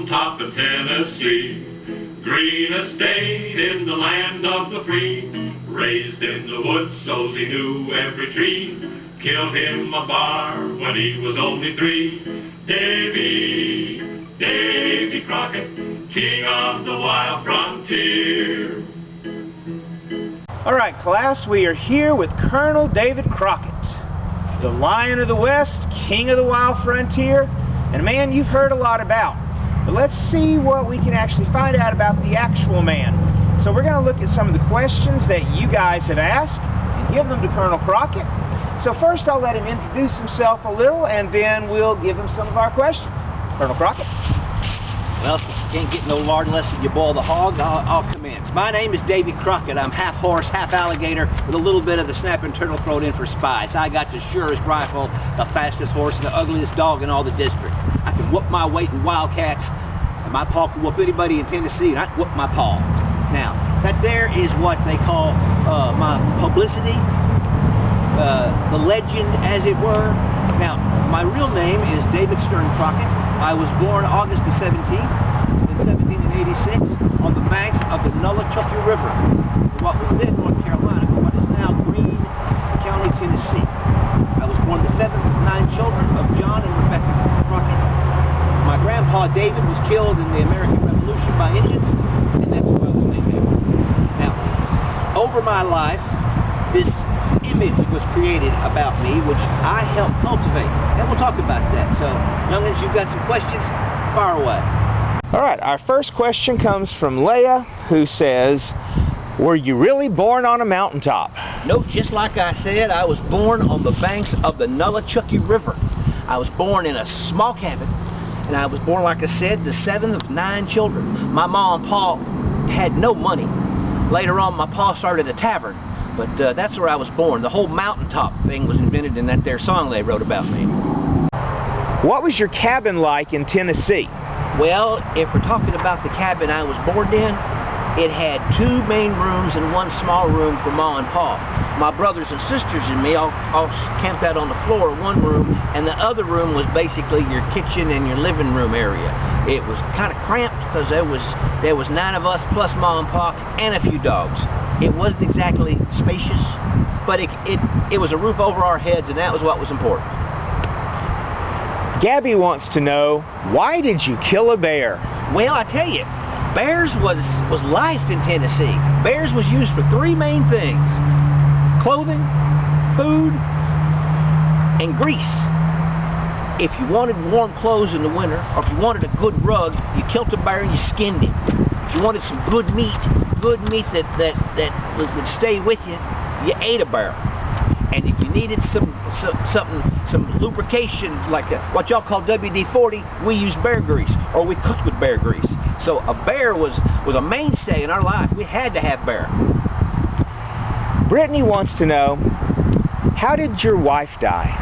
mountaintop of Tennessee. Green estate in the land of the free. Raised in the woods so he knew every tree. Killed him a bar when he was only 3. Davy Crockett, king of the wild frontier. All right, class, we are here with Colonel David Crockett, the Lion of the West, king of the wild frontier, and a man you've heard a lot about. But let's see what we can actually find out about the actual man. So we're going to look at some of the questions that you guys have asked and give them to Colonel Crockett. So first I'll let him introduce himself a little, and then we'll give him some of our questions. Colonel Crockett. Well, can't get no lard unless you boil the hog. I'll commence. My name is Davy Crockett. I'm half horse, half alligator, with a little bit of the snapping turtle thrown in for spice. I got the surest rifle, the fastest horse, and the ugliest dog in all the district. I can whoop my weight in wildcats, and my paw can whoop anybody in Tennessee, and I can whoop my paw. Now, that there is what they call my publicity, the legend, as it were. Now, my real name is David Stern Crockett. I was born August the 17th in 1786 on the banks of the Nullichucky River, what was then North Carolina, but what is now Greene County, Tennessee. I was born the 7th of 9 children of John and Rebecca Crockett. My grandpa David was killed in the American Revolution by Indians, and that's why I was named David. Now, over my life, this image was created about me, which I helped cultivate, and we'll talk about that. So, youngins, you've got some questions? Fire away. All right, our first question comes from Leah, who says, were you really born on a mountaintop? Nope, just like I said, I was born on the banks of the Nullichucky River. I was born in a small cabin, and I was born, like I said, the 7th of 9 children. My mom and pa had no money. Later on, my pa started a tavern. But that's where I was born. The whole mountaintop thing was invented in that there song they wrote about me. What was your cabin like in Tennessee? Well, if we're talking about the cabin I was born in, it had 2 main rooms and 1 small room for Ma and Pa. My brothers and sisters and me all camped out on the floor of 1 room, and the other room was basically your kitchen and your living room area. It was kind of cramped because there was 9 of us plus Ma and Pa and a few dogs. It wasn't exactly spacious, but it was a roof over our heads, and that was what was important. Gabby wants to know, why did you kill a bear? Well, I tell you, bears was life in Tennessee. Bears was used for 3 main things: clothing, food, and grease. If you wanted warm clothes in the winter, or if you wanted a good rug, you killed a bear and you skinned him. If you wanted some good meat that would stay with you, you ate a bear. And if you needed some lubrication, like what y'all call WD-40, we used bear grease, or we cooked with bear grease. So a bear was a mainstay in our life. We had to have bear. Brittany wants to know, how did your wife die?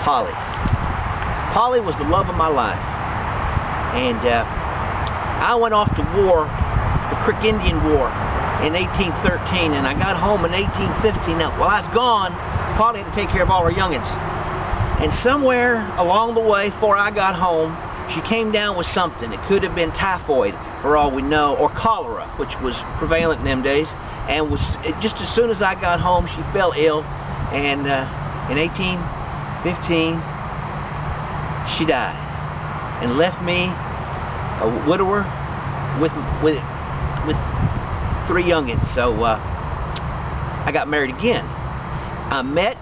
Polly. Polly was the love of my life. And I went off to war, the Creek Indian War, in 1813, and I got home in 1815. Now, while I was gone, Polly had to take care of all her youngins. And somewhere along the way, before I got home, she came down with something. It could have been typhoid, for all we know, or cholera, which was prevalent in them days. And just as soon as I got home, she fell ill, and in 1815, she died, and left me a widower with 3 youngins. So I got married again. I met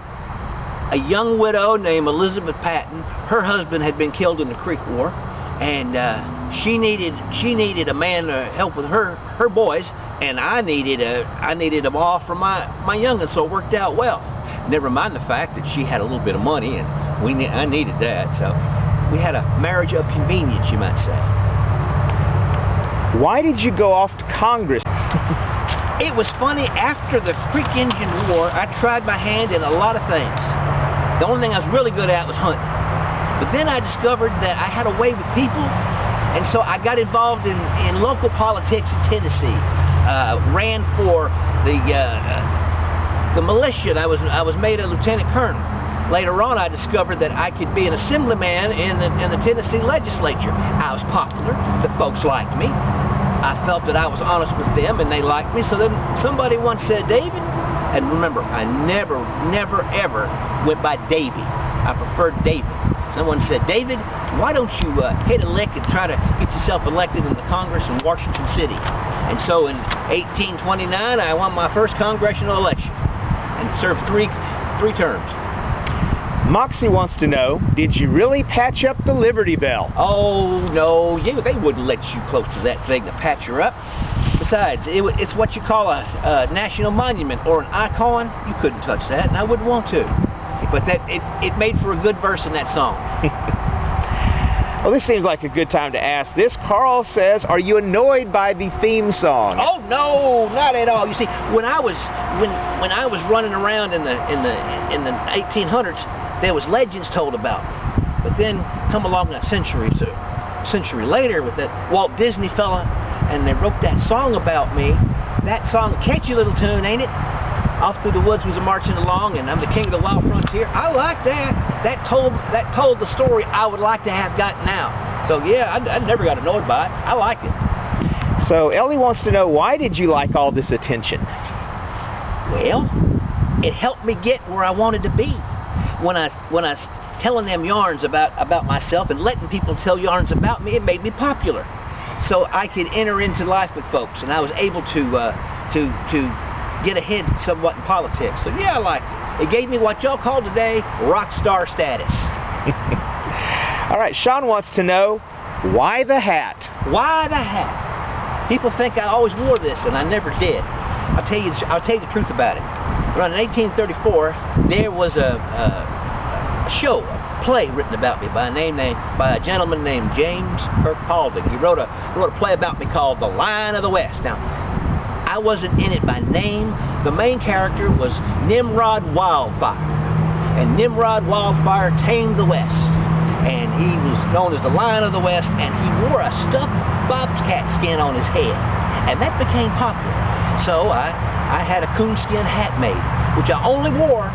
a young widow named Elizabeth Patton. Her husband had been killed in the Creek War, and she needed a man to help with her boys, and I needed a ma for my youngins. So it worked out well. Never mind the fact that she had a little bit of money, and I needed that. So we had a marriage of convenience, you might say. Why did you go off to Congress? It was funny, after the Creek Indian War, I tried my hand in a lot of things. The only thing I was really good at was hunting. But then I discovered that I had a way with people, and so I got involved in local politics in Tennessee. Ran for the militia, and I was made a lieutenant colonel. Later on, I discovered that I could be an assemblyman in the Tennessee legislature. I was popular. The folks liked me. I felt that I was honest with them, and they liked me. So then somebody once said, David, and remember, I never, ever went by Davy. I preferred David. Someone said, David, why don't you hit a lick and try to get yourself elected in the Congress in Washington City? And so in 1829, I won my first congressional election and served three terms. Moxie wants to know, did you really patch up the Liberty Bell? Oh, no, they wouldn't let you close to that thing to patch her up. Besides, it's what you call a national monument or an icon. You couldn't touch that, and I wouldn't want to. But it made for a good verse in that song. Well, this seems like a good time to ask this. Carl says, are you annoyed by the theme song? Oh, no, not at all. You see, when I was running around in the 1800s, there was legends told about me. But then come along a century later with that Walt Disney fella, and they wrote that song about me. That song, catchy little tune, ain't it? Off through the woods was a marching along, and I'm the king of the wild frontier. I like that. That told the story I would like to have gotten out. So yeah, I never got annoyed by it. I liked it. So Ellie wants to know, why did you like all this attention? Well, it helped me get where I wanted to be. When I was telling them yarns about myself and letting people tell yarns about me, it made me popular. So I could enter into life with folks, and I was able to get ahead somewhat in politics. So yeah, I liked it. It gave me what y'all call today rock star status. All right, Sean wants to know, why the hat? Why the hat? People think I always wore this, and I never did. I'll tell you the truth about it. Around 1834, there was a play written about me by a gentleman named James Kirk Paulding. He wrote a play about me called The Lion of the West. Now, I wasn't in it by name. The main character was Nimrod Wildfire, and Nimrod Wildfire tamed the West, and he was known as the Lion of the West, and he wore a stuffed bobcat skin on his head, and that became popular. So I had a coonskin hat made, which I only wore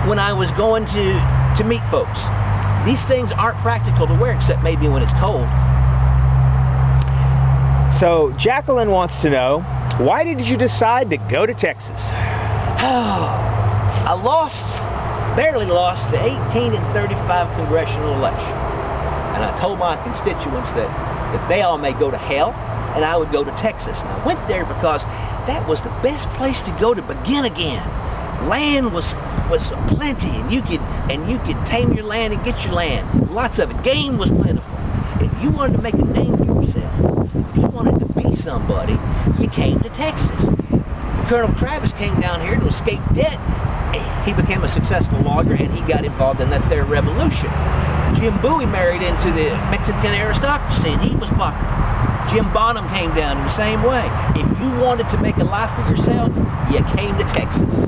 when I was going to meet folks. These things aren't practical to wear except maybe when it's cold. So Jacqueline wants to know, why did you decide to go to Texas? I barely lost the 18 and 35 congressional election. And I told my constituents that they all may go to hell, and I would go to Texas. And I went there because that was the best place to go to begin again. Land was plenty, and you could tame your land and get your land. Lots of it. Game was plentiful. If you wanted to make a name for yourself, if you wanted to be somebody, you came to Texas. Colonel Travis came down here to escape debt. He became a successful lawyer, and he got involved in that there revolution. Jim Bowie married into the Mexican aristocracy, and he was popular. Jim Bonham came down in the same way. If you wanted to make a life for yourself, you came to Texas.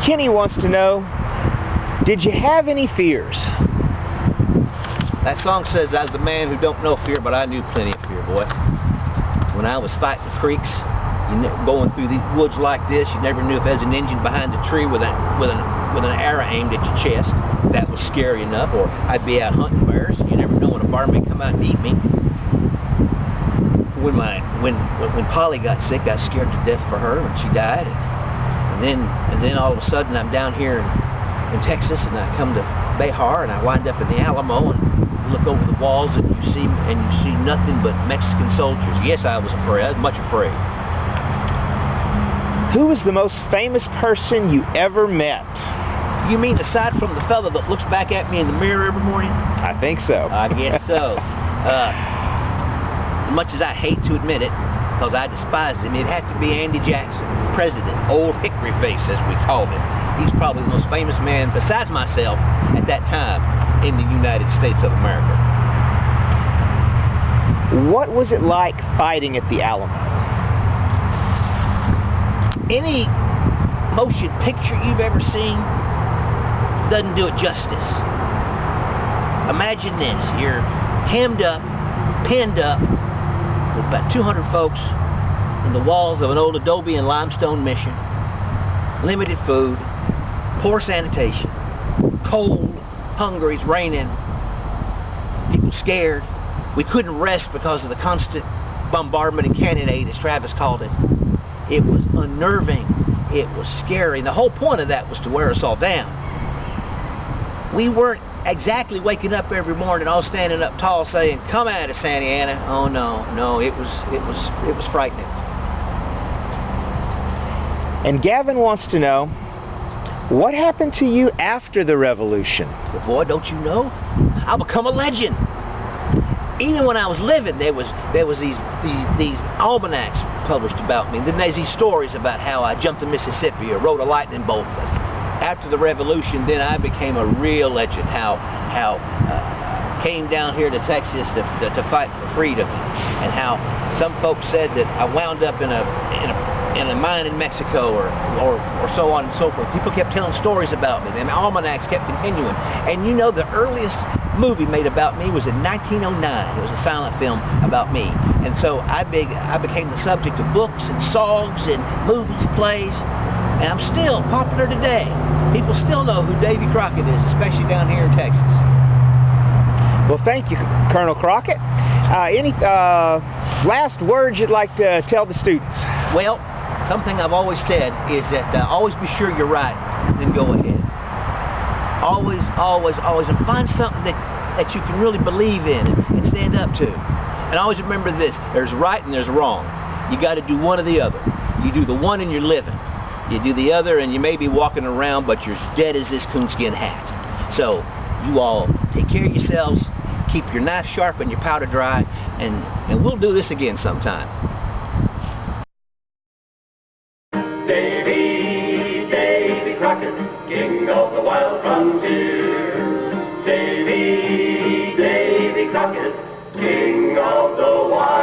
Kenny wants to know, did you have any fears? That song says I was the man who don't know fear, but I knew plenty of fear, boy. When I was fighting creeks, going through the woods like this, you never knew if there was an Indian behind a tree with an arrow aimed at your chest. That was scary enough. Or I'd be out hunting bears, and you never know when a bar may come out and eat me. When Polly got sick, I was scared to death for her when she died. And then all of a sudden I'm down here in Texas, and I come to Behar, and I wind up in the Alamo and look over the walls, and you see nothing but Mexican soldiers. Yes, I was afraid. I was much afraid. Who is the most famous person you ever met? You mean aside from the fellow that looks back at me in the mirror every morning? I think so. I guess so. As much as I hate to admit it, because I despise him, it'd have to be Andy Jackson, President, Old Hickory Face, as we called him. He's probably the most famous man, besides myself, at that time in the United States of America. What was it like fighting at the Alamo? Any motion picture you've ever seen doesn't do it justice. Imagine this. You're hemmed up, pinned up, with about 200 folks in the walls of an old adobe and limestone mission, limited food, poor sanitation, cold, hungry, it's raining, people scared. We couldn't rest because of the constant bombardment and cannonade, as Travis called it. It was unnerving. It was scary. And the whole point of that was to wear us all down. We weren't exactly waking up every morning, all standing up tall, saying, "Come at us, Santa Ana." Oh no, it was frightening. And Gavin wants to know, what happened to you after the revolution? Well, boy, don't you know? I become a legend. Even when I was living, there was these almanacs published about me. Then there's these stories about how I jumped the Mississippi or rode a lightning bolt. But after the revolution, then I became a real legend. How came down here to Texas to fight for freedom, and how some folks said that I wound up in a mine in Mexico or so on and so forth. People kept telling stories about me. The almanacs kept continuing. And you know, the earliest movie made about me was in 1909. It was a silent film about me. And so I became the subject of books and songs and movies, plays, and I'm still popular today. People still know who Davy Crockett is, especially down here in Texas. Well, thank you, Colonel Crockett. Any last words you'd like to tell the students? Well, something I've always said is that always be sure you're right, then go ahead. Always, and find something that you can really believe in and stand up to. And always remember this, there's right and there's wrong. You got to do one or the other. You do the one and you're living. You do the other and you may be walking around, but you're as dead as this coonskin hat. So, you all take care of yourselves, keep your knife sharp and your powder dry, and we'll do this again sometime. Davy Crockett, king of the wild frontier. Davy Crockett, king of the wild